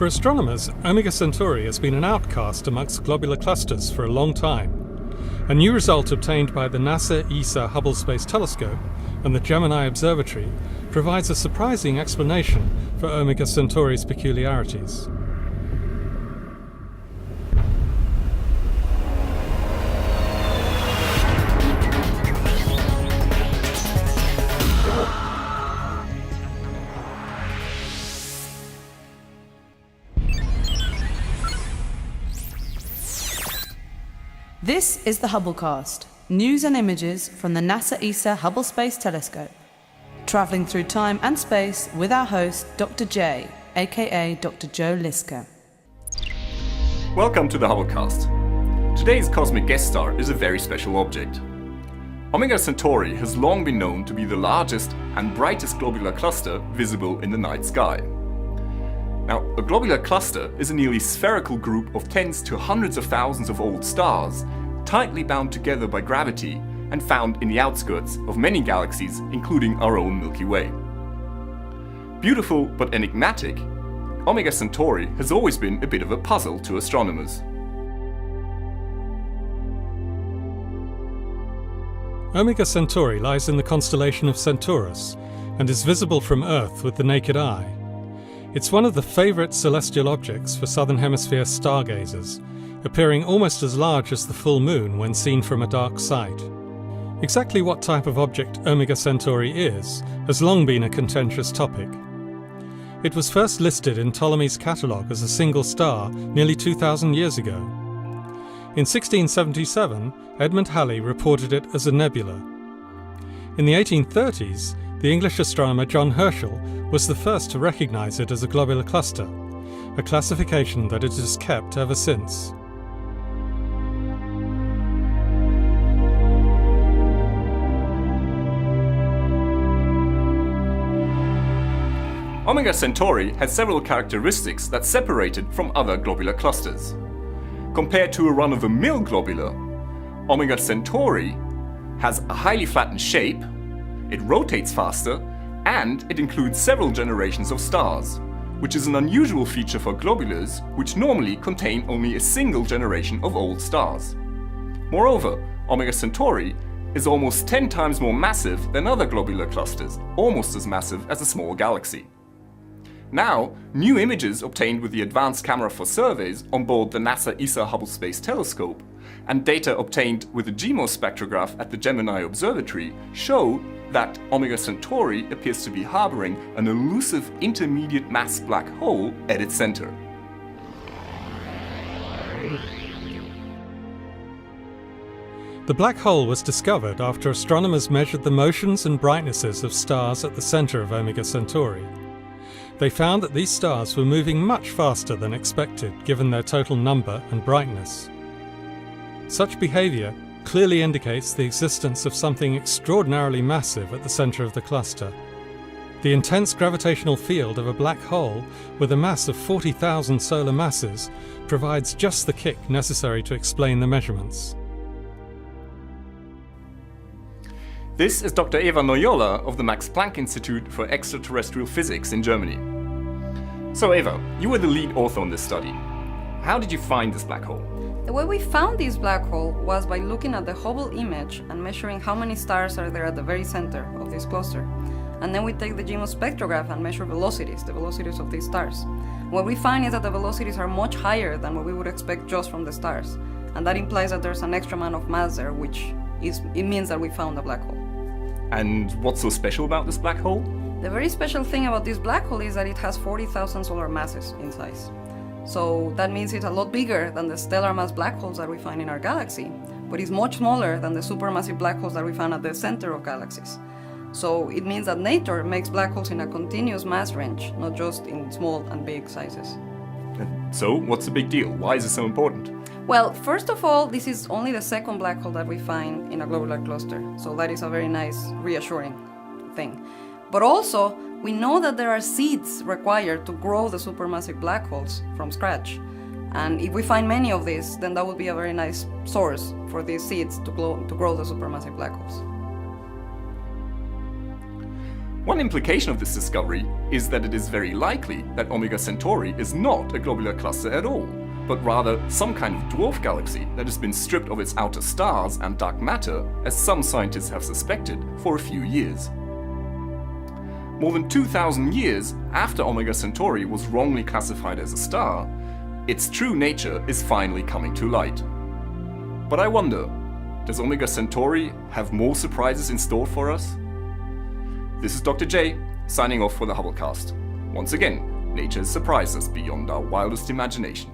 For astronomers, Omega Centauri has been an outcast amongst globular clusters for a long time. A new result obtained by the NASA ESA Hubble Space Telescope and the Gemini Observatory provides a surprising explanation for Omega Centauri's peculiarities. This is the Hubblecast, news and images from the NASA ESA Hubble Space Telescope. Travelling through time and space with our host, Dr. J, aka Dr. Joe Liska. Welcome to the Hubblecast. Today's cosmic guest star is a very special object. Omega Centauri has long been known to be the largest and brightest globular cluster visible in the night sky. Now, a globular cluster is a nearly spherical group of tens to hundreds of thousands of old stars, tightly bound together by gravity and found in the outskirts of many galaxies, including our own Milky Way. Beautiful but enigmatic, Omega Centauri has always been a bit of a puzzle to astronomers. Omega Centauri lies in the constellation of Centaurus and is visible from Earth with the naked eye. It's one of the favourite celestial objects for Southern Hemisphere stargazers, appearing almost as large as the full moon when seen from a dark site. Exactly what type of object Omega Centauri is has long been a contentious topic. It was first listed in Ptolemy's catalogue as a single star nearly 2,000 years ago. In 1677, Edmund Halley reported it as a nebula. In the 1830s, the English astronomer John Herschel was the first to recognise it as a globular cluster, a classification that it has kept ever since. Omega Centauri has several characteristics that separate it from other globular clusters. Compared to a run-of-the-mill globular, Omega Centauri has a highly flattened shape, it rotates faster, and it includes several generations of stars, which is an unusual feature for globulars which normally contain only a single generation of old stars. Moreover, Omega Centauri is almost 10 times more massive than other globular clusters, almost as massive as a small galaxy. Now, new images obtained with the Advanced Camera for Surveys on board the NASA ESA Hubble Space Telescope and data obtained with the GMO spectrograph at the Gemini Observatory show that Omega Centauri appears to be harboring an elusive intermediate mass black hole at its center. The black hole was discovered after astronomers measured the motions and brightnesses of stars at the center of Omega Centauri. They found that these stars were moving much faster than expected given their total number and brightness. Such behavior clearly indicates the existence of something extraordinarily massive at the center of the cluster. The intense gravitational field of a black hole with a mass of 40,000 solar masses provides just the kick necessary to explain the measurements. This is Dr. Eva Noyola of the Max Planck Institute for Extraterrestrial Physics in Germany. So Eva, you were the lead author on this study. How did you find this black hole? The way we found this black hole was by looking at the Hubble image and measuring how many stars are there at the very center of this cluster. And then we take the GMO spectrograph and measure velocities, the velocities of these stars. What we find is that the velocities are much higher than what we would expect just from the stars. And that implies that there's an extra amount of mass there, it means that we found a black hole. And what's so special about this black hole? The very special thing about this black hole is that it has 40,000 solar masses in size. So that means it's a lot bigger than the stellar mass black holes that we find in our galaxy, but it's much smaller than the supermassive black holes that we find at the center of galaxies. So it means that nature makes black holes in a continuous mass range, not just in small and big sizes. So what's the big deal? Why is it so important? Well, first of all, this is only the second black hole that we find in a globular cluster, so that is a very nice, reassuring thing. But also, we know that there are seeds required to grow the supermassive black holes from scratch. And if we find many of these, then that would be a very nice source for these seeds to grow the supermassive black holes. One implication of this discovery is that it is very likely that Omega Centauri is not a globular cluster at all, but rather some kind of dwarf galaxy that has been stripped of its outer stars and dark matter, as some scientists have suspected, for a few years. More than 2,000 years after Omega Centauri was wrongly classified as a star, its true nature is finally coming to light. But I wonder, does Omega Centauri have more surprises in store for us? This is Dr. J, signing off for the Hubblecast. Once again, nature has surprised us beyond our wildest imagination.